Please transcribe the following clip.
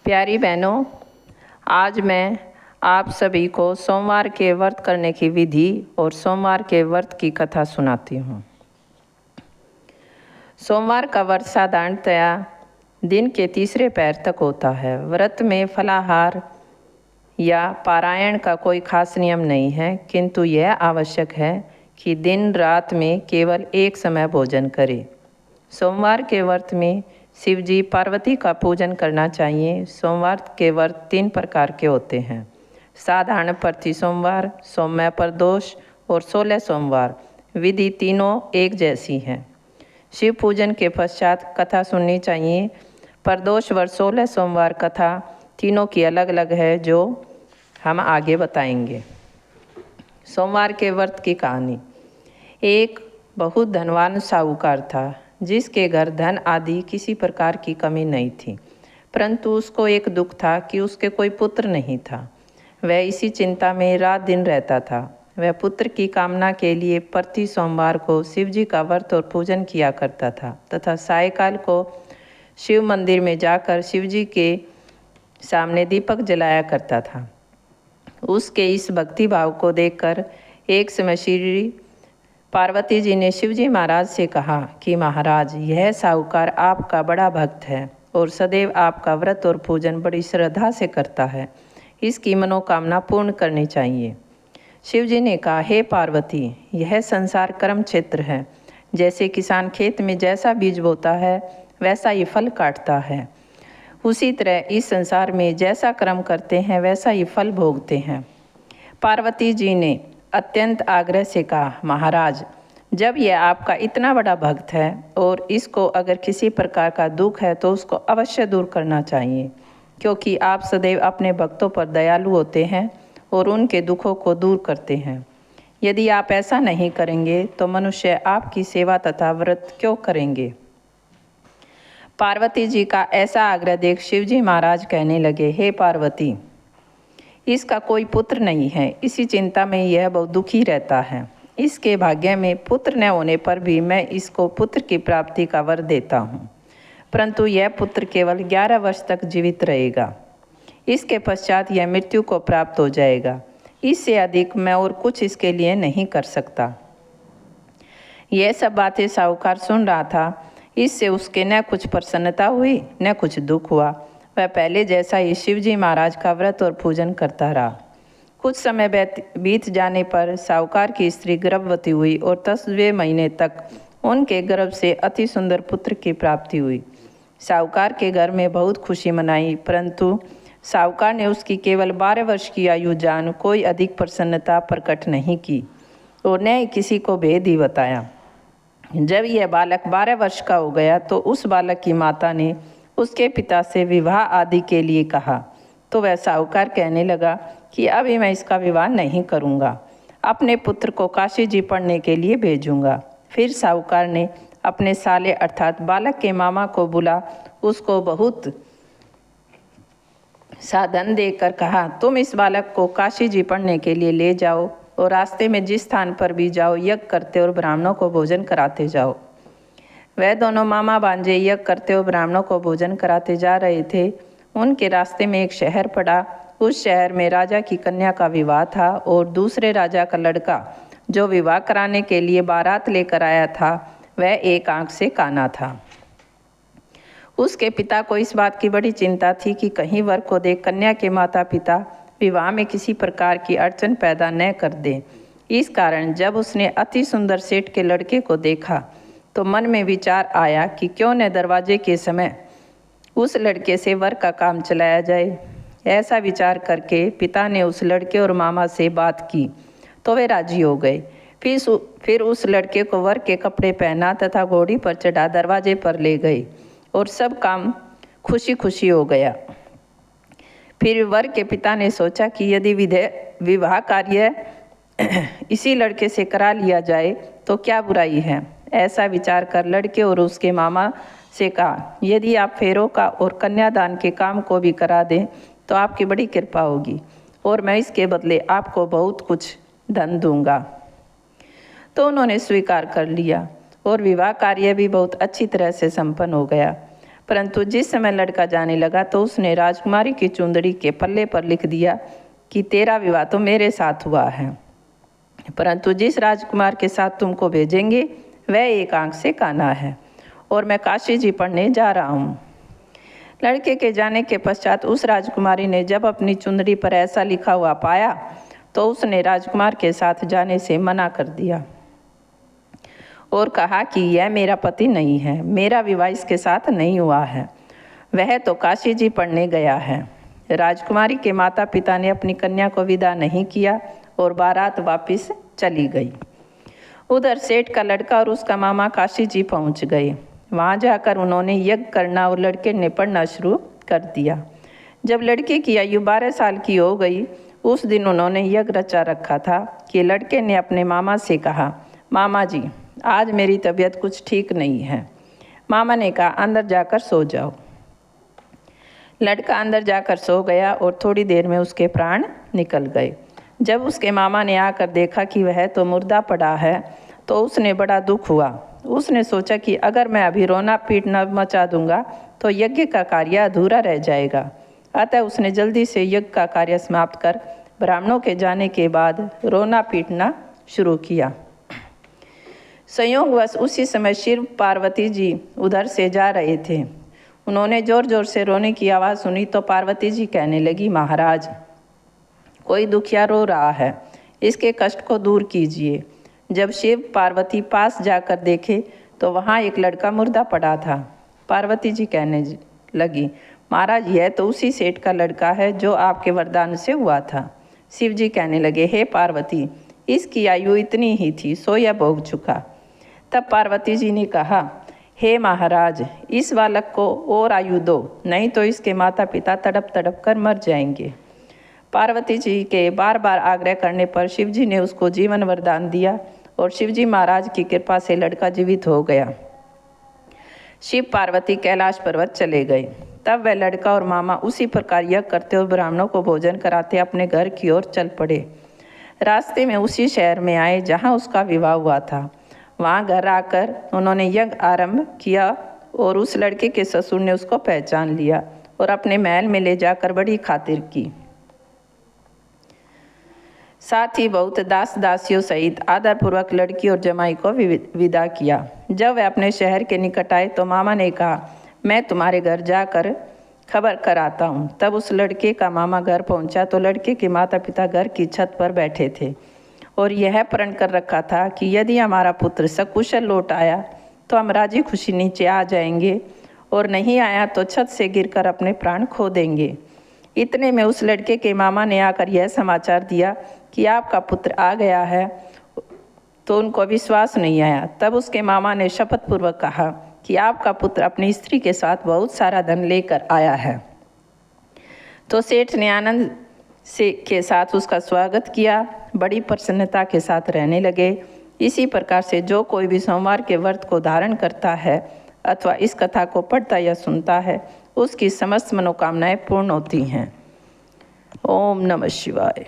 प्यारी बहनों, आज मैं आप सभी को सोमवार के व्रत करने की विधि और सोमवार के व्रत की कथा सुनाती हूँ। सोमवार का व्रत साधारणतया दिन के तीसरे पैर तक होता है। व्रत में फलाहार या पारायण का कोई खास नियम नहीं है, किंतु यह आवश्यक है कि दिन रात में केवल एक समय भोजन करें। सोमवार के व्रत में शिव जी पार्वती का पूजन करना चाहिए। सोमवार के व्रत 3 प्रकार के होते हैं: साधारण प्रति सोमवार, सौम्य प्रदोष और 16 सोमवार। विधि तीनों एक जैसी है। शिव पूजन के पश्चात कथा सुननी चाहिए। प्रदोष व 16 सोमवार कथा तीनों की अलग अलग है, जो हम आगे बताएंगे। सोमवार के व्रत की कहानी। एक बहुत धनवान साहूकार था, जिसके घर धन आदि किसी प्रकार की कमी नहीं थी, परंतु उसको एक दुख था कि उसके कोई पुत्र नहीं था। वह इसी चिंता में रात दिन रहता था। वह पुत्र की कामना के लिए प्रति सोमवार को शिव जी का व्रत और पूजन किया करता था तथा सायकाल को शिव मंदिर में जाकर शिव जी के सामने दीपक जलाया करता था। उसके इस भक्ति भाव को देखकर एक समय श्री पार्वती जी ने शिवजी महाराज से कहा कि महाराज, यह साहूकार आपका बड़ा भक्त है और सदैव आपका व्रत और पूजन बड़ी श्रद्धा से करता है। इसकी मनोकामना पूर्ण करनी चाहिए। शिवजी ने कहा, हे पार्वती, यह संसार कर्म क्षेत्र है। जैसे किसान खेत में जैसा बीज बोता है वैसा ही फल काटता है, उसी तरह इस संसार में जैसा कर्म करते हैं वैसा ही फल भोगते हैं। पार्वती जी ने अत्यंत आग्रह से कहा, महाराज, जब यह आपका इतना बड़ा भक्त है और इसको अगर किसी प्रकार का दुख है तो उसको अवश्य दूर करना चाहिए, क्योंकि आप सदैव अपने भक्तों पर दयालु होते हैं और उनके दुखों को दूर करते हैं। यदि आप ऐसा नहीं करेंगे तो मनुष्य आपकी सेवा तथा व्रत क्यों करेंगे। पार्वती जी का ऐसा आग्रह देख शिवजी महाराज कहने लगे, हे पार्वती, इसका कोई पुत्र नहीं है। इसी चिंता में यह बहुत दुखी रहता है। इसके भाग्य में पुत्र न होने पर भी मैं इसको पुत्र की प्राप्ति का वर देता हूँ, परंतु यह पुत्र केवल 11 वर्ष तक जीवित रहेगा। इसके पश्चात यह मृत्यु को प्राप्त हो जाएगा। इससे अधिक मैं और कुछ इसके लिए नहीं कर सकता। यह सब बातें साहूकार सुन रहा था। इससे उसके न कुछ प्रसन्नता हुई न कुछ दुख हुआ। वह पहले जैसा ही शिवजी महाराज का व्रत और पूजन करता रहा। कुछ समय बीत जाने पर साहूकार की स्त्री गर्भवती हुई और 10वें महीने तक उनके गर्भ से अति सुंदर पुत्र की प्राप्ति हुई। साहूकार के घर में बहुत खुशी मनाई, परंतु साहूकार ने उसकी केवल 12 वर्ष की आयु जान कोई अधिक प्रसन्नता प्रकट नहीं की और न ही किसी को भेद ही बताया। जब यह बालक 12 वर्ष का हो गया तो उस बालक की माता ने उसके पिता से विवाह आदि के लिए कहा, तो वह साहूकार कहने लगा कि अभी मैं इसका विवाह नहीं करूँगा, अपने पुत्र को काशी जी पढ़ने के लिए भेजूँगा। फिर साहूकार ने अपने साले अर्थात बालक के मामा को बुला उसको बहुत साधन देकर कहा, तुम इस बालक को काशी जी पढ़ने के लिए ले जाओ और रास्ते में जिस स्थान पर भी जाओ यज्ञ करते और ब्राह्मणों को भोजन कराते जाओ। वह दोनों मामा भांजे यज्ञ करते और ब्राह्मणों को भोजन कराते जा रहे थे। उनके रास्ते में एक शहर पड़ा। उस शहर में राजा की कन्या का विवाह था और दूसरे राजा का लड़का जो विवाह कराने के लिए बारात लेकर आया था वह एक आंख से काना था। उसके पिता को इस बात की बड़ी चिंता थी कि कहीं वर को देख कन्या के माता पिता विवाह में किसी प्रकार की अड़चन पैदा न कर दें। इस कारण जब उसने अति सुंदर सेठ के लड़के को देखा तो मन में विचार आया कि क्यों न दरवाजे के समय उस लड़के से वर का काम चलाया जाए। ऐसा विचार करके पिता ने उस लड़के और मामा से बात की तो वे राजी हो गए। फिर उस लड़के को वर के कपड़े पहना तथा घोड़ी पर चढ़ा दरवाजे पर ले गए और सब काम खुशी खुशी हो गया। फिर वर के पिता ने सोचा कि यदि विवाह कार्य इसी लड़के से करा लिया जाए तो क्या बुराई है। ऐसा विचार कर लड़के और उसके मामा से कहा, यदि आप फेरों का और कन्यादान के काम को भी करा दें तो आपकी बड़ी कृपा होगी और मैं इसके बदले आपको बहुत कुछ धन दूंगा। तो उन्होंने स्वीकार कर लिया और विवाह कार्य भी बहुत अच्छी तरह से संपन्न हो गया। परंतु जिस समय लड़का जाने लगा तो उसने राजकुमारी की चुंदड़ी के पल्ले पर लिख दिया कि तेरा विवाह तो मेरे साथ हुआ है, परंतु जिस राजकुमार के साथ तुमको भेजेंगे वह एक आंख से काना है और मैं काशी जी पढ़ने जा रहा हूँ। लड़के के जाने के पश्चात उस राजकुमारी ने जब अपनी चुंदड़ी पर ऐसा लिखा हुआ पाया तो उसने राजकुमार के साथ जाने से मना कर दिया और कहा कि यह मेरा पति नहीं है, मेरा विवाह इसके साथ नहीं हुआ है, वह तो काशी जी पढ़ने गया है। राजकुमारी के माता पिता ने अपनी कन्या को विदा नहीं किया और बारात वापस चली गई। उधर सेठ का लड़का और उसका मामा काशी जी पहुंच गए। वहां जाकर उन्होंने यज्ञ करना और लड़के ने पढ़ना शुरू कर दिया। जब लड़के की आयु 12 साल की हो गई, उस दिन उन्होंने यज्ञ रचा रखा था कि लड़के ने अपने मामा से कहा, मामा जी आज मेरी तबीयत कुछ ठीक नहीं है। मामा ने कहा अंदर जाकर सो जाओ। लड़का अंदर जाकर सो गया और थोड़ी देर में उसके प्राण निकल गए। जब उसके मामा ने आकर देखा कि वह तो मुर्दा पड़ा है तो उसने बड़ा दुख हुआ। उसने सोचा कि अगर मैं अभी रोना पीटना मचा दूंगा तो यज्ञ का कार्य अधूरा रह जाएगा। अतः उसने जल्दी से यज्ञ का कार्य समाप्त कर ब्राह्मणों के जाने के बाद रोना पीटना शुरू किया। संयोगवश उसी समय शिव पार्वती जी उधर से जा रहे थे। उन्होंने जोर जोर से रोने की आवाज़ सुनी तो पार्वती जी कहने लगी, महाराज कोई दुखिया रो रहा है, इसके कष्ट को दूर कीजिए। जब शिव पार्वती पास जाकर देखे तो वहाँ एक लड़का मुर्दा पड़ा था। पार्वती जी कहने लगी, महाराज यह तो उसी सेठ का लड़का है जो आपके वरदान से हुआ था। शिव जी कहने लगे, हे पार्वती इसकी आयु इतनी ही थी, सो यह भोग चुका। तब पार्वती जी ने कहा, हे महाराज इस बालक को और आयु दो, नहीं तो इसके माता पिता तड़प तड़प कर मर जाएंगे। पार्वती जी के बार बार आग्रह करने पर शिव जी ने उसको जीवन वरदान दिया और शिव जी महाराज की कृपा से लड़का जीवित हो गया। शिव पार्वती कैलाश पर्वत चले गए। तब वह लड़का और मामा उसी प्रकार यज्ञ करते और ब्राह्मणों को भोजन कराते अपने घर की ओर चल पड़े। रास्ते में उसी शहर में आए जहाँ उसका विवाह हुआ था। वहाँ घर आकर उन्होंने यज्ञ आरंभ किया और उस लड़के के ससुर ने उसको पहचान लिया और अपने महल में ले जाकर बड़ी खातिर की। साथ ही बहुत दास दासियों सहित आदरपूर्वक लड़की और जमाई को विदा किया। जब वे अपने शहर के निकट आए तो मामा ने कहा, मैं तुम्हारे घर जाकर खबर कराता हूँ। तब उस लड़के का मामा घर पहुँचा तो लड़के के माता पिता घर की छत पर बैठे थे और यह प्रण कर रखा था कि यदि हमारा पुत्र सकुशल लौट आया तो हम राजी खुशी नीचे आ जाएंगे और नहीं आया तो छत से गिरकर अपने प्राण खो देंगे। इतने में उस लड़के के मामा ने आकर यह समाचार दिया कि आपका पुत्र आ गया है, तो उनको विश्वास नहीं आया। तब उसके मामा ने शपथ पूर्वक कहा कि आपका पुत्र अपनी स्त्री के साथ बहुत सारा धन लेकर आया है। तो सेठ ने आनंद के साथ उसका स्वागत किया, बड़ी प्रसन्नता के साथ रहने लगे। इसी प्रकार से जो कोई भी सोमवार के व्रत को धारण करता है अथवा इस कथा को पढ़ता या सुनता है उसकी समस्त मनोकामनाएं पूर्ण होती हैं। ओम नमः शिवाय।